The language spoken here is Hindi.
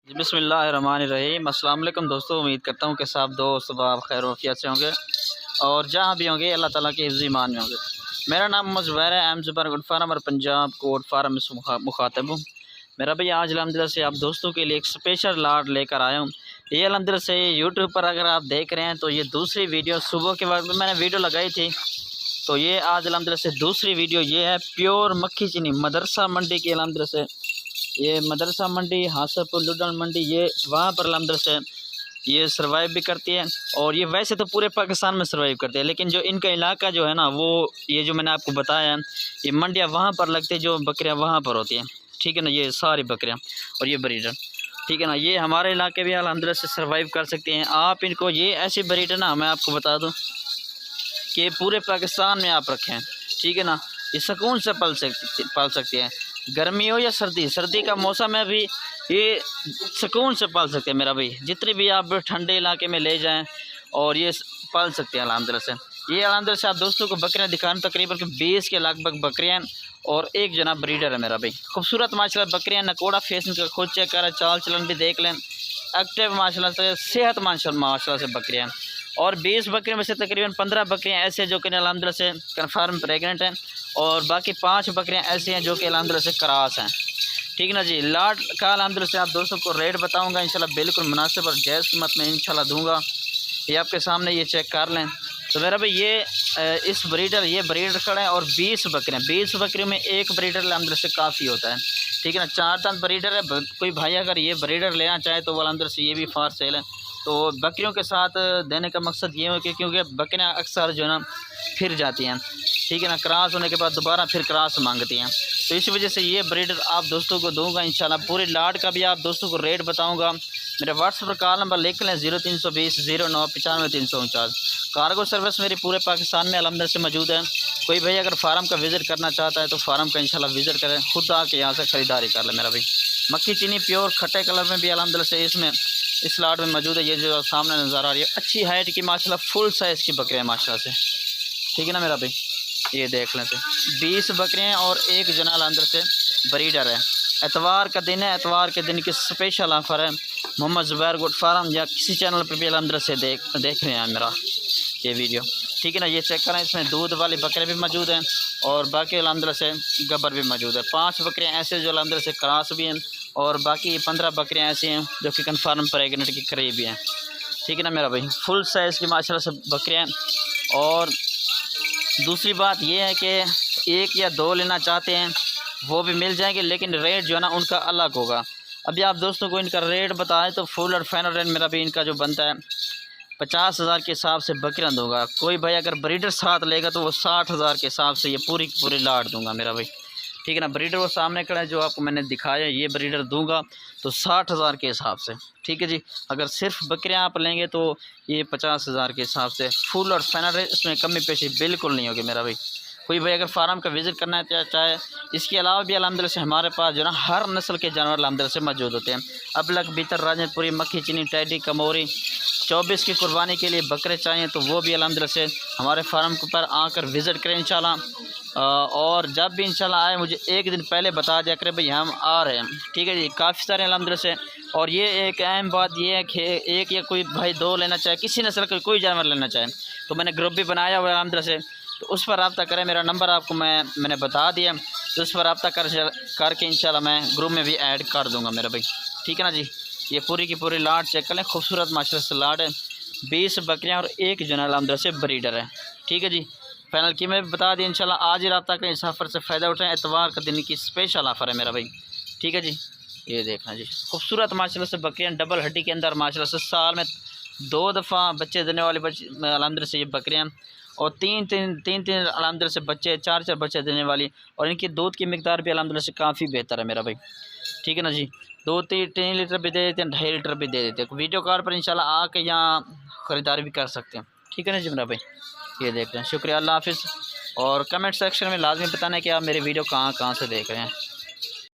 बिस्मिल्लाहिर्रहमानिर्रहीम। अस्सलाम वालेकुम दोस्तों, उम्मीद करता हूँ कि सब दोस्त बाब खैर वफ़ियत से होंगे और जहाँ भी होंगे अल्लाह ताला के हिफ्ज़ ईमान में होंगे। मेरा नाम मोहम्मद ज़ुबैर है, एम ज़ुबैर गुड फार्म और पंजाब कोट फार्म में मुखातब हूँ। मेरा भैया आज अल्हम्दुलिल्लाह से आप दोस्तों के लिए एक स्पेशल लाट लेकर आया हूँ। ये अल्हम्दुलिल्लाह से यूट्यूब पर अगर आप देख रहे हैं तो ये दूसरी वीडियो सुबह के वक्त में मैंने वीडियो लगाई थी, तो ये आज अल्हम्दुलिल्लाह से दूसरी वीडियो ये है प्योर मक्खी चीनी मदरसा मंडी की। अल्हम्दुलिल्लाह से ये मदरसा मंडी हासरपुर लुधियाना मंडी, ये वहाँ पर अल्हम्दुलिल्लाह से ये सर्वाइव भी करती है। और ये वैसे तो पूरे पाकिस्तान में सर्वाइव करती है, लेकिन जो इनका इलाका जो है ना, वो ये जो मैंने आपको बताया है, ये मंडियाँ वहाँ पर लगती है, जो बकरियाँ वहाँ पर होती हैं, ठीक है ना। ये सारी बकरियाँ और ये ब्रीडर, ठीक है ना, ये हमारे इलाके भी अल्हम्दुलिल्लाह से सर्वाइव कर सकती हैं। आप इनको ये ऐसी ब्रीडर ना, मैं आपको बता दूँ कि पूरे पाकिस्तान में आप रखें, ठीक है ना, ये सुकून से पल सकती है। गर्मी हो या सर्दी, सर्दी का मौसम है भी, ये सुकून से पाल सकते हैं मेरा भाई। जितने भी आप ठंडे इलाके में ले जाएं और ये पाल सकते हैं अल्हम्दुलिल्लाह से। ये अल्हम्दुलिल्लाह से आप दोस्तों को बकरियां दिखाने, तकरीबन 20 के लगभग बकरियां और एक जनाब ब्रीडर है मेरा भाई। खूबसूरत माशाल्लाह बकरियां, नकोड़ा फेस इनका खुद चेक करें, चाल चलन भी देख लें, एक्टिव माशाल्लाह से, सेहत माशाल्लाह से बकरियाँ। और 20 बकरियों में से तकरीबन 15 बकरियाँ ऐसे जो कि अल्हम्दुलिल्लाह से कन्फर्म प्रेगनेंट हैं, और बाकी 5 बकरियाँ ऐसी हैं जो कि अल्हम्दुलिल्लाह से क्रास हैं, ठीक है ना जी। लाट का अल्हम्दुलिल्लाह से आप दोस्तों को रेट बताऊंगा इंशाल्लाह, बिल्कुल मुनासिब और जायज़ कीमत में इंशाल्लाह दूंगा। ये आपके सामने ये चेक कर लें। तो मेरा भाई ये ये ब्रीडर खड़े हैं और 20 बकरियों में एक ब्रीडर अल्हम्दुलिल्लाह से काफ़ी होता है, ठीक है ना। 4 दांत ब्रीडर है। कोई भाई अगर ये ब्रीडर लेना चाहे तो अल्हम्दुलिल्लाह से ये भी फार सेल है। तो बकरियों के साथ देने का मकसद ये है कि क्योंकि बकरियाँ अक्सर जो है ना फिर जाती हैं, ठीक है ना, क्रॉस होने के बाद दोबारा फिर क्रॉस मांगती हैं, तो इस वजह से ये ब्रीडर आप दोस्तों को दूंगा इंशाल्लाह। पूरे लाट का भी आप दोस्तों को रेट बताऊंगा। मेरे व्हाट्सएप पर कॉल नंबर लिख लें 0320 09 95 349। कार्गो सर्विस मेरी पूरे पाकिस्तान में अल्हम्दुलिल्लाह से मौजूद है। कोई भाई अगर फार्म का विज़िट करना चाहता है तो फार्म का इंशाल्लाह विज़िट करें, खुद आके यहाँ से ख़रीदारी कर ले मेरा भाई। मक्खी चीनी प्योर खट्टे कलर में भी अल्हम्दुलिल्लाह से इसमें इस लाट में मौजूद है। ये जो सामने नज़र आ रही है अच्छी हाइट की माशाल्लाह फुल साइज़ की बकरियाँ माशाल्लाह से, ठीक है ना मेरा भाई। ये देख लें से 20 बकरियाँ और एक जना अल्हम्दुलिल्लाह से ब्रीडर है। एतवार का दिन है, एतवार के दिन की स्पेशल ऑफ़र है। मोहम्मद ज़ुबैर गुड फार्म या किसी चैनल पर भी अल्हम्दुलिल्लाह से देख रहे हैं मेरा ये वीडियो, ठीक है ना। ये चेक करें, इसमें दूध वाली बकरे भी मौजूद हैं और बाकी अल्हम्दुलिल्लाह से गब्बर भी मौजूद है। 5 बकरियाँ ऐसे जो अल्हम्दुलिल्लाह से क्रॉस भी हैं और बाकी 15 बकरियाँ ऐसी हैं जो कि कन्फर्म प्रेगनेंट के करीब भी हैं, ठीक है ना मेरा भाई। फुल साइज़ की माशाल्लाह से बकरियाँ। और दूसरी बात यह है कि 1 या 2 लेना चाहते हैं वो भी मिल जाएंगे, लेकिन रेट जो है ना उनका अलग होगा। अभी आप दोस्तों को इनका रेट बताएं तो फुल और फाइनल रेट मेरा भी इनका जो बनता है 50,000 के हिसाब से बकरियाँ दूंगा। कोई भाई अगर ब्रीडर साथ लेगा तो वो 60,000 के हिसाब से ये पूरी लाट दूंगा मेरा भाई, ठीक है ना। ब्रीडर वो सामने खड़ा है जो आपको मैंने दिखाया, ये ब्रीडर दूंगा तो 60,000 के हिसाब से, ठीक है जी। अगर सिर्फ बकरियां आप लेंगे तो ये 50,000 के हिसाब से फुल और फाइनल रेट, इसमें कमी पेशी बिल्कुल नहीं होगी मेरा भाई। कोई भाई अगर फार्म का विज़िट करना चाहे, इसके अलावा भी अल्हम्दुलिल्लाह से हमारे पास जो है ना हर नस्ल के जानवर अल्हम्दुलिल्लाह से मौजूद होते हैं। अबलग, बीतर, राजनपुरी, मक्खी चीनी, टैडी, कमोरी, 24 की कुर्बानी के लिए बकरे चाहिए तो वो भी अल्हम्दुलिल्लाह से हमारे फार्म पर आकर विज़िट करें इंशाल्लाह। और जब भी इंशाल्लाह आए मुझे एक दिन पहले बता दिया करें भाई हम आ रहे हैं, ठीक है जी। काफ़ी सारे अल्हम्दुलिल्लाह से। और ये एक अहम बात ये है कि एक या कोई भाई 2 लेना चाहे, किसी नस्ल का कोई जानवर लेना चाहे तो मैंने ग्रुप भी बनाया हुआ है अल्हम्दुलिल्लाह से, तो उस पर रब्ता करें। मेरा नंबर आपको मैंने बता दिया, तो उस पर रब्ता करके इंशाल्लाह मैं ग्रुप में भी ऐड कर दूँगा मेरा भाई, ठीक है ना जी। ये पूरी की पूरी लाट चेक कर लें, खूबसूरत माशाल्लाह से लाट है। 20 बकरियाँ और एक जना अल्हम्दुलिल्लाह से ब्रीडर है, ठीक है जी। फाइनल की मैं बता दी इंशाल्लाह। आज ही रब्ता करें, इस ऑफ़र से फ़ायदा उठाएं। एतवार का दिन की स्पेशल ऑफ़र है मेरा भाई, ठीक है जी। ये देखना जी खूबसूरत माशाल्लाह से बकरियाँ डबल हड्डी के अंदर माशाल्लाह से, साल में 2 दफ़ा बच्चे देने वाली अल्हम्दुलिल्लाह से ये बकरियाँ, और तीन अल्हम्दुलिल्लाह से बच्चे, 4 बच्चे देने वाली, और इनकी दूध की मिकदार भी अल्हम्दुलिल्लाह से काफ़ी बेहतर है मेरा भाई, ठीक है ना जी। 2-3 लीटर भी दे देते हैं, 2.5 लीटर भी दे देते हैं। वीडियो कॉल पर इंशाल्लाह आके यहाँ ख़रीदारी भी कर सकते हैं, ठीक है ना जी मेरा भाई। ये देख रहे हैं, शुक्रिया, अल्लाह हाफ़िज़। और कमेंट सेक्शन में लाजमी बताना है कि आप मेरे वीडियो कहाँ से देख रहे हैं।